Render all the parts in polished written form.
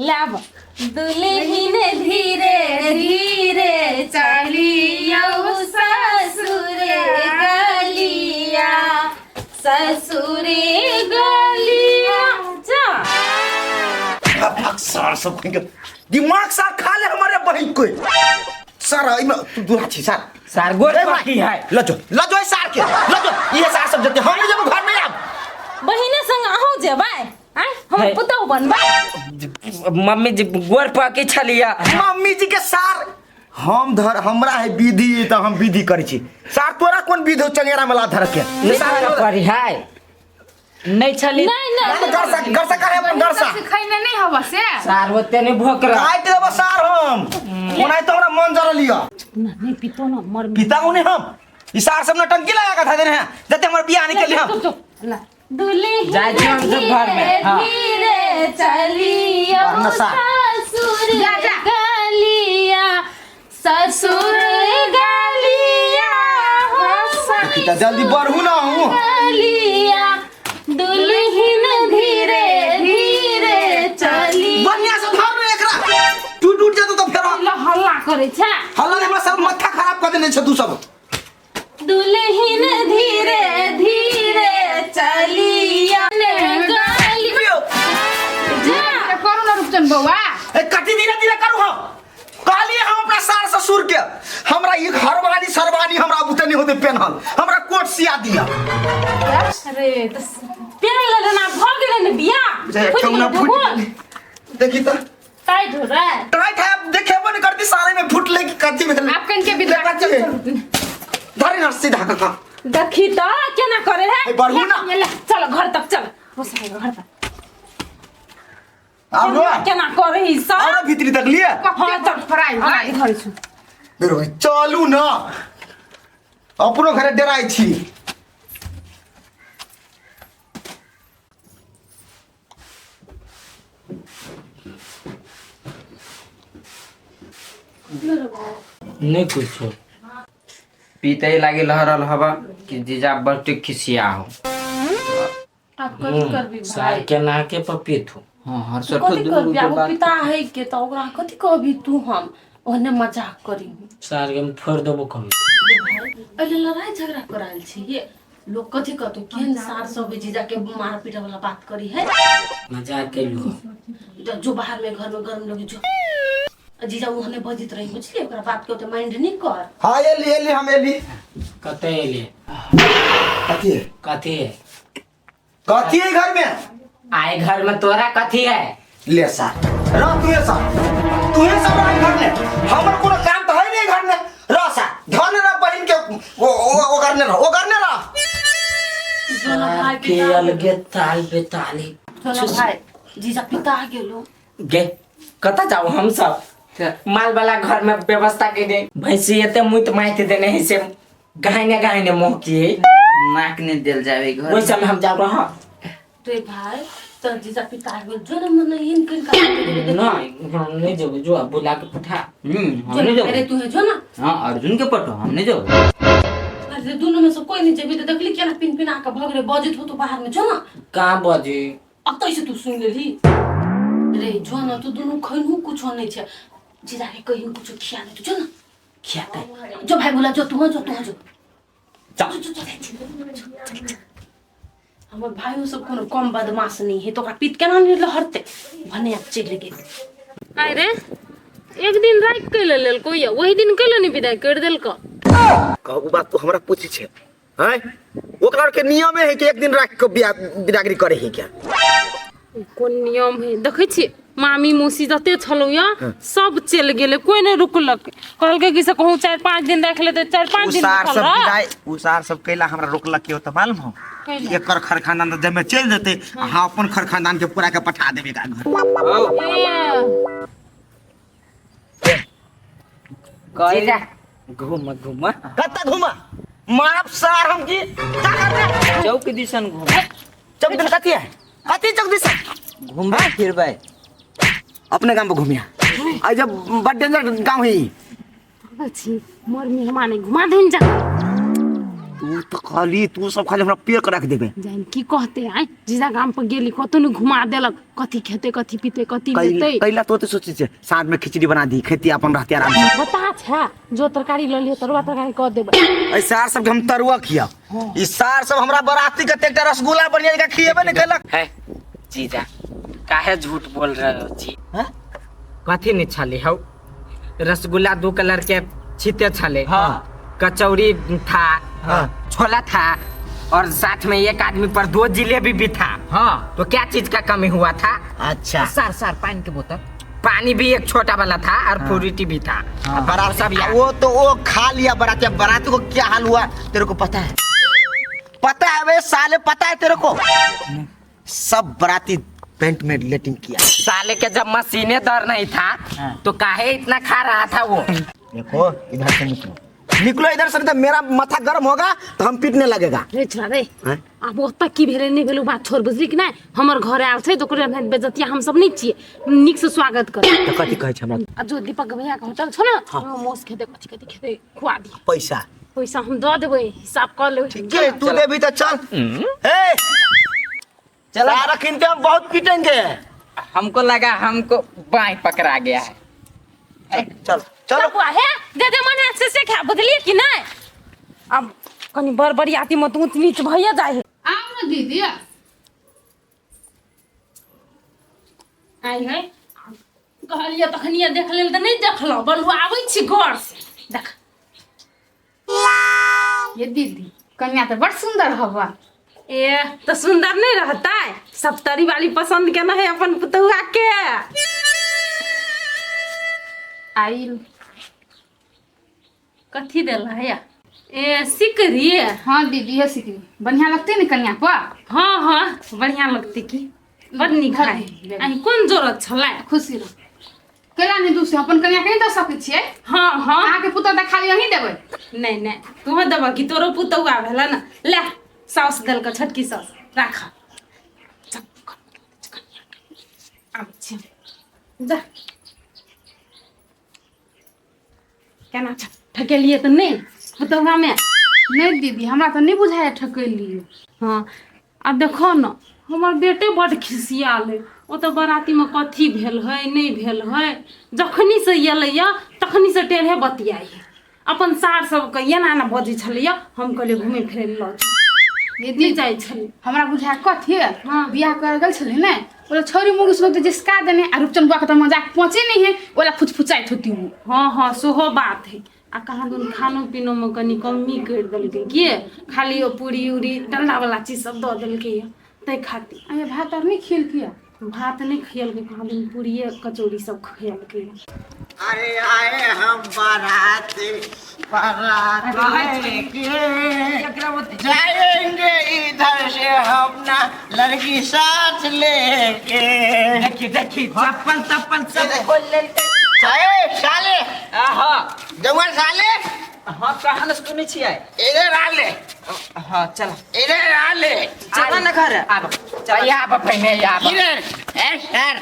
लाभ दुल्हन धीरे धीरे चलियो ससुरे गलिया ससुरे गलिया जा सर सब दिमाग साथ खा ले हमारे बहन को सर तू दूर छी सर सार गोर बाकी है लजो सार के लजो ये सार सब जते हम जब घर में आब बहिने संग आहू जेबै आय हम पुतौ बनबै मम्मी जी गोर पाकी छलिया मम्मी जी के सार हम धर हमरा है विधि त हम विधि करै छी सार तोरा कोन विधि चंगेरा में ला धर के सार करी है नहीं छली नहीं गरसा करे अपन गरसा खैने नहीं हवा से सार होते नहीं भोकरा काट देब सार हम ओनाइ तो हमरा मन जरा लिया नहीं पितो ना मर पिता उन्हें हम ई सार सब नटंकी लगा के था देने हैं जते हमर बियाह नहीं केली हम दुल्हन जाए हम सब घर में हां धीरे चलियो ससुर गलिया ससुर गलिया पिता जल्दी बढ़ू ना हूं गलिया दुल्हन धीरे धीरे चली बढ़िया से धर रे एकरा टूट जातो तो फेर हल्ला करे छै हल्ला ने हमरा सब माथा खराब कर देने छ तू सब दुल्हन धीरे धीरे चलिया गलिया जा करू ना रुपचन बउआ ए कति धीरे धीरे करू हम कहली हम अपना सार ससुर के हमरा ई घरवाली सरवानी हमरा बुते नहीं होते पेनहल हमरा कोट सिया दिया अरे तो पेन लेना भाग गेले ने बिया ठौना फुट देखी तो टाइट हो रहा है टाइट है देखे बन करती सारे में फुटले की कति में आप कन के बिदा धरी ना सीधा का देखी तो केना करे है बढ़ू ना चलो घर तक चल हो सारे घर तक अब रो केना करे ही सब और भीतरी तक लिए हां तक फ्राई इधर छु बेरो चलू ना अपनो घरे डराई छी नहीं कुछ पीते ही लागे लहरल हवा कि जीजा बटे खिसिया हो आप कथि करबी सार के ना के पपीत हो हां हर सठ कथि दूर करबी के अब बात पिता है के तो ओकरा कथि कहबी तू हम ओने मजाक करी सार के फोड़ देबो कभी अरे लड़ाई झगड़ा कराल छी ये लोग कथि कहतो केन सार सब जीजा के मार पीटा वाला बात करी है मजाक के लो जो बाहर में घर में गरम लगे जो जीजा ओहने बजित रही बुझली ओकरा बात के तो माइंड नहीं कर हां एली हम एली कते ले कथी है कथी है कथी है घर में आए घर में तोरा कथी है ले सार रा तू ये सार तू ये सब रह घर में हमर कोनो काम तो है नहीं घर में रा सार धन रा बहन के वो करने रहा के अलगे ताल पे ताली चलो भाई जीजा पिता गेलो गे कता जाओ हम सब माल वाला घर में व्यवस्था के दे भैंसी एते मुत माइते देने है से गहने मोह की नाक ने दिल जावे घर वैसे में हम जा रहा तो भाई तो जीजा पिता गेल जो न मन इनकन का नहीं जो जो अब बुला के पठा हमने जो अरे तू है जो ना हां अर्जुन के पटो हमने जो अरे दोनों में से कोई नहीं जेबी तो देखली केना पिन पिना के भग रे बजित हो तो बाहर में जो ना कहां बजे अब तो ऐसे तू सुन लेली रे जो ना तू दोनों खइनु कुछ नहीं छे जीजा के कहीं कुछ खिया दे तू जो ना खियाता जो भाई बोला जो तू जो चल हमर भाइयों सब कोनो कम बदमाश नहीं है तो ओकरा पीट केना नहीं लहरते भने आप चल गेल आइ रे एक दिन रात के लेल कोई वही दिन के नहीं विदाई कर देल का कहू बात तो हमरा पूछी छे हैं ओकरा के नियम है कि एक दिन राख के बिदागरी करे है क्या कोन नियम है देखै छी मामी मौसी जते छलौ या सब चल गेले कोई नहीं रुकलक कहलके कि से कहूं 4-5 दिन देख लेते 4-5 दिन उसार सब विदाई उसार सब कैला हमरा रोकलक के त मालूम हो एकर खर खानदान जब में चल जेते हां अपन खर खानदान के पूरा के पठा देबे का घर कहे जा घूम कत्ता घुमा मारब सार हम की का करबे चौक दिसन घूम चौक दिन कथी है कथी चौक दिसन घूमबे फिरबे अपने गांव में घूमिया आज जब बड़ डेंजर गांव है अच्छी मोर मेहमान घुमा देन जा तू तो खाली तू सब खाली हमरा पेड़ के रख देबे। जान की कहते आइ जीजा गाम पर गेली कतो न घुमा देलक कथी खेते कथी पीते कथी लेते कैला तो सोचे छे साँझ में खिचड़ी बना दी खेती अपन रहते आराम से। बता छा जो तरकारी ल लियो तरुआ तरकारी क देबे। ऐ सार सब के हम तरुआ खिया ई सार सब हमरा बराती के एकटा रसगुल्ला बढ़िया जगह खिएबे नहीं कैलक है जीजा काहे झूठ बोल रहे हो जी? हैं? कथी नहीं छले हौ रसगुल्ला 2 कलर के छीते छले हाँ। कचौड़ी था हाँ। छोला था और साथ में एक आदमी पर 2 जिलेबी भी था। हाँ तो क्या चीज का कमी हुआ था? अच्छा सार पानी की बोतल पानी भी एक छोटा वाला था और फ्रूटी भी था। बरात सब वो तो वो खा लिया बराती। बराती को क्या हाल हुआ तेरे को पता है? पता है बे साले पता है तेरे को? सब बराती पेंट में लेटिंग किया। साले के जब मशीने दर नहीं था तो काहे इतना खा रहा था वो? देखो इधर से निकलो इधर से, तो मेरा माथा गर्म होगा तो हम पीटने लगेगा। रे छोरा रे हैं? अब ओत की भेले नहीं भेलु बात छोड़ बुझली कि नहीं हमर घर आल छै तो ओकरे बेजतिया हम सब नहीं छिए निक से स्वागत कर। तो कथी कहै छै हमरा? आ जो दीपक भैया के होटल छ ना मोमोज खेते कथी कथी खेते खुआ दी पैसा पैसा हम द देबै हिसाब कर लेबै। ठीक है तू दे भी तो चल। ए चला रखिन के हम बहुत पीटेंगे। हमको लगा हमको बाई पकड़ा गया है। चल चलो बुआ है दे दे मने से खा बुझलिए कि नहीं? अब कनी बड़बड़ियाती मत ऊंच नीच भइया जाए है। आओ ना दीदी आई है कहलिए तखनिए देख लेल त नहीं देखलो बलुआ आबै छी घर से देख। ये दीदी कन्या तो बड़ सुंदर हवा। ए तो सुंदर नहीं रहता है सप्तरी वाली पसंद के ना है अपन पुतहुआ के। आई कथी देला है ए सिकरी? हाँ दीदी है सिकरी बढ़िया लगती है ना कन्या पर। हाँ हाँ बढ़िया लगती की बड़ निक है। आई कौन जरूरत छला? खुशी रह केला नहीं दूसरे अपन कन्या के नहीं दे सकै छियै। हाँ हाँ अहाँ के पुतौ त खाली यही देबै। नहीं नहीं तू देबा कि तोरो पुतहुआ भेला ना ले सास दल का छटकी सास राखा जा केना ठकेलिए तो नहीं पुतहुआ में? नहीं दीदी हमरा तो नहीं बुझाया ठकलिए। हाँ अब देखो न हमार बेटे बड़ खिसियाल है वो तो बराती में कथी भेल है नहीं भेल है जखनी से अयलैया तखनी से टेढ़े बतियाई है अपन सार सबके एना ना बजै छलैया हम कहलिए घूमे फिरे ल दीदी जाय छलै हमरा बुझाया कथी है हाँ। बियाह कर गेल छलै ने ओला छोरी मुगी सब तो जिसका देने आ रूपचंद बुआ के तो मजाक पहुंचे नहीं है ओला फुचफुचाइत होती हूँ। हाँ हाँ सेहो बात है आ कहाँ दून खानो पीनो में कनी कमी कर देलकै कि खाली ओ पूरी उरी ठंडा वाला चीज सब दऽ देलकै तै खातिर। अरे भात और नहीं खिल किया भात नहीं खियलकै कहाँ दून पूरिये कचौड़ी सब खियलकै। अरे आए हम बाराती बारात लेके जाएंगे इधर से हम ना लड़की साथ लेके। देखी चप्पल तप्पल सब खोल ले। साले हाँ जवान साले हाँ कहाँ न सुने छियै? इधर आ ले हाँ चल इधर आ ले चला न घर आब चल या आब पहले या आब इधर ए सर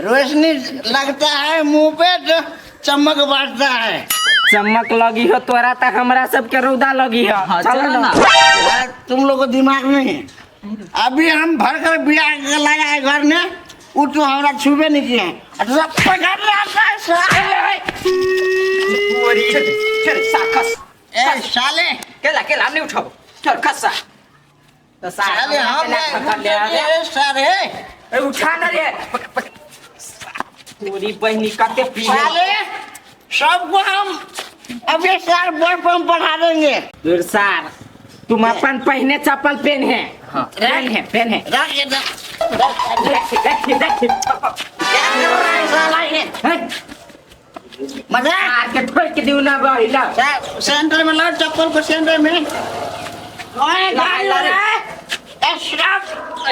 रोशनी लगता है मुंह पे तो चमक बढ़ता है। चमक लगी हो तोरा तक हमरा सबके रौदा लगी हो। चल ना यार, तुम लोग को दिमाग नहीं है। अभी हम भर कर बिया के लाया है घर में वो तो हमारा छुबे नहीं किया है। पकड़ रहा है चल साखस ए साले केला केला नहीं उठाओ चल खस्सा तो साले हम ले सारे ए उठा ना रे पूरी बहनी कते पी साले सबको हम अभी सार बोर पर हम पढ़ा देंगे। दूर सार तुम अपन पहने चप्पल पहने पहने रख ये देख क्या कर रहा है साला ये मजा के ठोक के दिउ ना बहिला सेंटर में ला चप्पल को सेंटर में ओए ला रे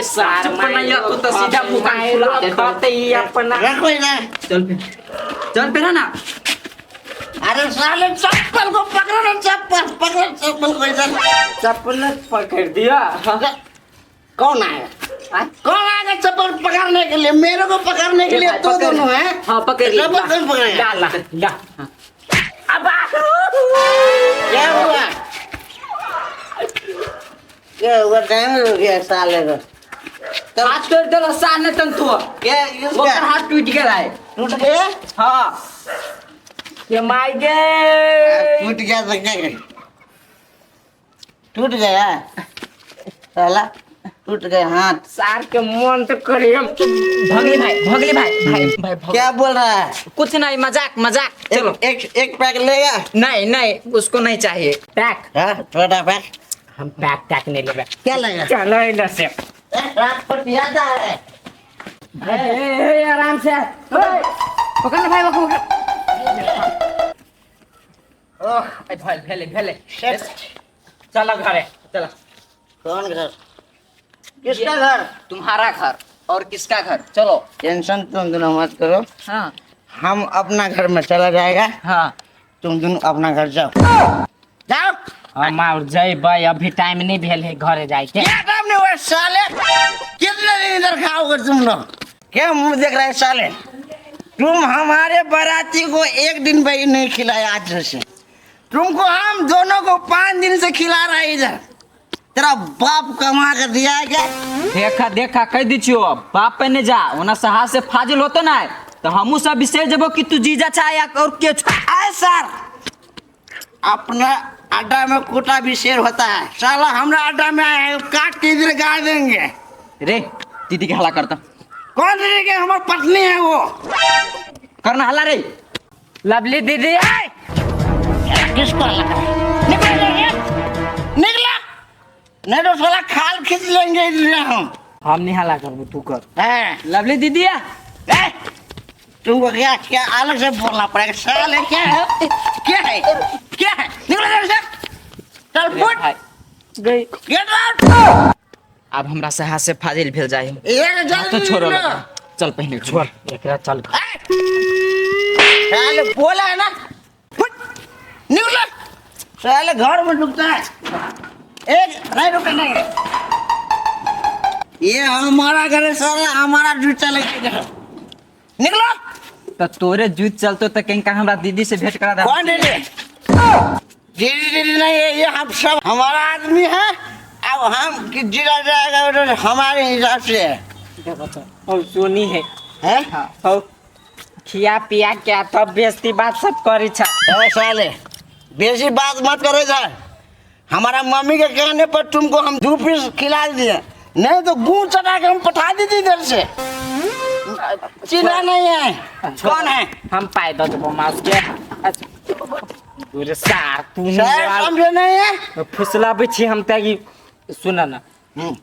सार बनाया तो सीधा मुकाए खाते ही अपना रखो इधर चल पहना ना। अरे साले चप्पल को पकड़ो ना पकड़ चप्पल को इधर चप्पल पकड़ दिया कौन आया कौन आएगा चप्पल पकड़ने के लिए मेरे को पकड़ने के लिए तो दोनों हैं। हाँ पकड़ लिया चप्पल कौन पकड़ेगा ला अब क्या हुआ क्या हुआ टाइम हो गया साले को हाथ तोड़ देलो साने तन तू क्या वो इसका हाथ टूट गया है टूट गया हाँ ये माई गे टूट गया तो क्या करे टूट गया साला टूट गया हाथ सार के मन तो करे भगली भाई भाई क्या बोल रहा है कुछ नहीं मजाक मजाक चलो एक पैक लेगा नहीं नहीं उसको नहीं चाहिए पैक हाँ छोटा पैक हम पैक नहीं लेगा क्या लेगा चलो इधर से रात को पियाता है आराम से पकड़ ना भाई पकड़ ओह भाई भेले चलो घरे चलो कौन घर किसका घर तुम्हारा घर और किसका घर चलो टेंशन तुम दोनों मत करो हाँ हम अपना घर में चला जाएगा हाँ तुम दोनों अपना घर जाओ जाओ हम और जय भाई अभी टाइम नहीं भेल है घरे जाए के क्या काम नहीं हुआ साले कितने दिन इधर खाओगे तुम लोग क्या मुंह देख रहे साले तुम हमारे बाराती को एक दिन भी नहीं खिलाया आज से तुमको हम दोनों को 5 दिन से खिला रहा है इधर तेरा बाप कमा कर दिया है क्या देखा कह दीजियो बाप पे नहीं जा ओना से हाथ से फाजिल होतो ना तो हमू सब विशेष जबो कि तू जीजा चाहे और के आए सर अपना अड्डा में कोटा भी शेर होता है साला हमरा अड्डा में आया है काट के इधर गाड़ देंगे रे दीदी के हला करता कौन दीदी के हमारी पत्नी है वो करना हला रे लवली दीदी किसको लगा निकला नहीं तो साला खाल खींच लेंगे इधर हम नहीं हला कर तू कर हैं लवली दीदी ए, तुमको क्या क्या अलग से बोलना पड़ेगा साले क्या है क्या है क्या है निकलो इधर से चल फुट गई गेट आउट अब हमरा से हाथ से फाजिल भेल जाए ये जल्दी तो छोड़ो निकलो। लगा चल पहले छोड़ एकरा चल साले बोला है ना फुट निकलो साले घर में रुकता है एक नहीं रुकना है ये हमारा घर है साला हमारा जूता लगेगा निकलो तो तोरे जूत चलतो तो कहीं का हमरा दीदी से भेंट करा दे कौन दीदी दीदी दीदी नहीं है ये हम सब हमारा आदमी है अब हम कि जिला जाएगा उधर हमारे हिसाब से है और सुनी है हैं? और खिया पिया क्या तब बेइज्जती बात सब करी छा ए साले बेसी बात मत करो इधर हमारा मम्मी के कहने पर तुमको हम 2 पीस खिला दिए नहीं तो गूं चटा के हम पठा दी थी इधर से चिल्ला नहीं है कौन है हम पाए दो मास के पूरे सार तू शायद समझे नहीं है फुसला बिछी हम तगी सुना ना हम्म।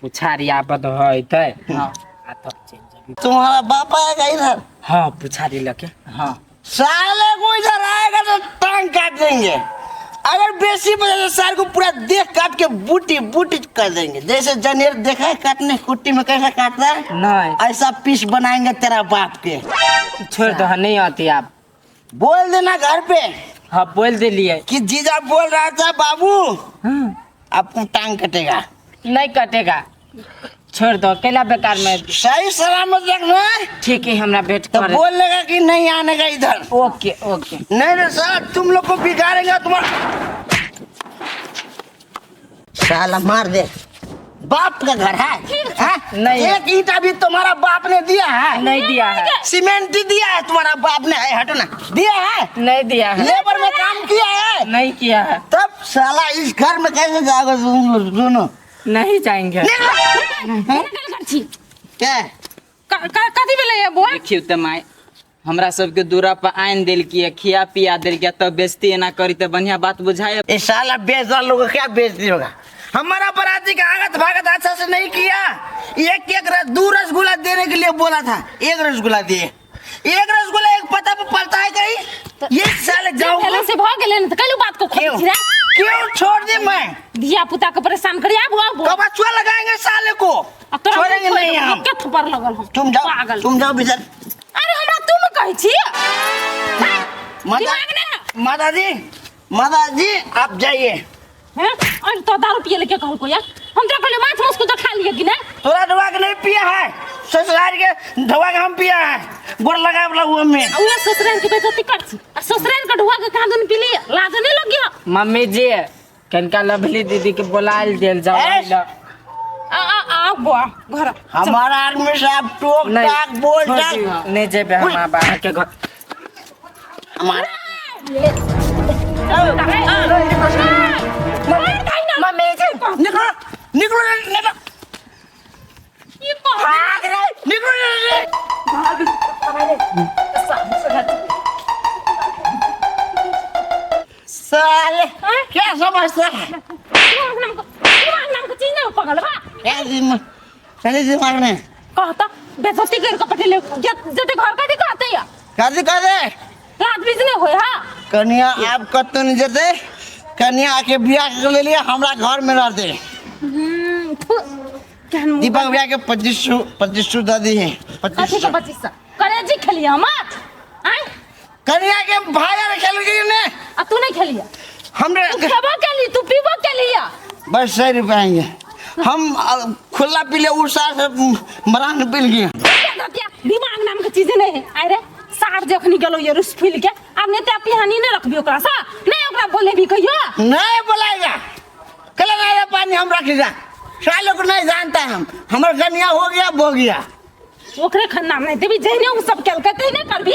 पुछारी आपद है तै हां आ तब चल जाबी तुम्हारा बाप आएगा इधर हां पुछारी लके हां साले को इधर आएगा तो टांग काट देंगे अगर बेसी बजे तो सार को पूरा देख काट के बूटी बूटी कर देंगे जैसे जनेर देखा है काटने कुट्टी में कैसा काटता है नहीं ऐसा पीस बनाएंगे तेरा बाप के छोड़ दो नहीं आती आप बोल देना घर पे हाँ बोल दे लिए कि जीजा बोल रहा था बाबू हाँ, आपको टांग कटेगा नहीं कटेगा छोड़ दो अकेला बेकार में सही सलामत रखना है ठीक है हमरा भेंट तो कर बोलेगा कि नहीं आने का इधर ओके ओके नहीं रे सर तुम लोग को बिगाड़ेगा तुम्हारा साला मार दे बाप का घर है हाँ? नहीं। एक ईंटा भी तुम्हारा बाप ने दिया है नहीं दिया है सीमेंट ही दिया है तुम्हारा बाप ने हटो ना दिया है नहीं दिया है लेबर में काम किया है नहीं किया है तब साला इस घर में कैसे जाओगे तुम लोग दोनों नहीं जाएंगे क्या कथी भेलै ये बुआ देखियो त माय हमरा सबके दूरा पर आइन देल किया खिया पिया देल किया तब बेइज्जती ना करी त बढ़िया बात बुझाए ये साला बेइज्जत लोगों को क्या बेइज्जती होगा हमारा बराती का आगत भागत अच्छा से नहीं किया एक 2 रसगुल्ला देने के लिए बोला था 1 रसगुल्ला दिए 1 रसगुल्ला एक पता पे पलता है कहीं ये साले जाओ पहले से भ गेलै न त कलु बात को क्यों खोज रे क्यों छोड़ दे मैं धिया पुता के परेशान करी आब आब कब छुआ लगाएंगे साले को छोड़ेंगे नहीं हम के थप्पड़ लगल हम तुम पागल। जाओ भीतर अरे हमरा तुम कहै छी माता जी आप जाइए हैं और तो दारू पिए लेके कहल को यार हम तो कहले माछ मस्को तो खा लिए कि ना थोड़ा दवा के नहीं पिया है ससुराल के दवा के हम पिया है गोड़ लगा वाला हुआ में उहे ससुराल के बेइज्जती कर छी आ ससुराल के ढुआ के कांदन पी लिए लाज नहीं लग गया मम्मी जी कनका लवली दीदी के बुलायल देल जाओ एस। आ बुआ घर हमारा आदमी साहब टोक टाक बोल टाक नहीं जेबे हम बाहर के घर हमारा निकलो निकलो निकलो भाग रहे निकलो साले क्या समझता है क्या दिमाग में कहता बेजती कर के पटेले जते घर का दिखाते या कर दे रात बिजने होय हा कन्या आप कत नहीं जते कन्या आके बियाह कर ले लिया हमरा घर में रह दे कहन दीपक भैया के 2500 दादी है कथी के 25 करे जी खेलिया मत आय कन्या के भाई खेल गई ने आ तू नहीं खेलिया हमने तू खेबो केली तू पीबो केलिया बस 100 रुपए आएंगे हम खुला पी ले उषा से मरान पी लिए दिमाग नाम के चीज नहीं है अरे सार जखनी गेलो ये रुस फूल के अब ने ते पिहानी नहीं रखबी ओकरा सा नहीं ओकरा बोले भी कहियो नहीं बुलाएगा कल ना पानी हम रखेगा सालों को नहीं जानता है हम हमारा कन्या हो गया ओकरे खन्ना नहीं देवी जहने उ सब केल कहते नहीं करबी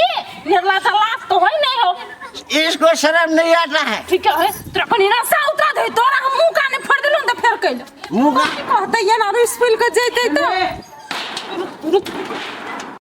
निर्ला सा लाश तो होई नहीं हो इसको शर्म नहीं आता है ठीक है तोरा कनी ना सा उतरा दे तोरा हम मुंह काने फड़ देलु त फेर कइल मुंह का कहते ये ना रुस फूल के जइते तो रुक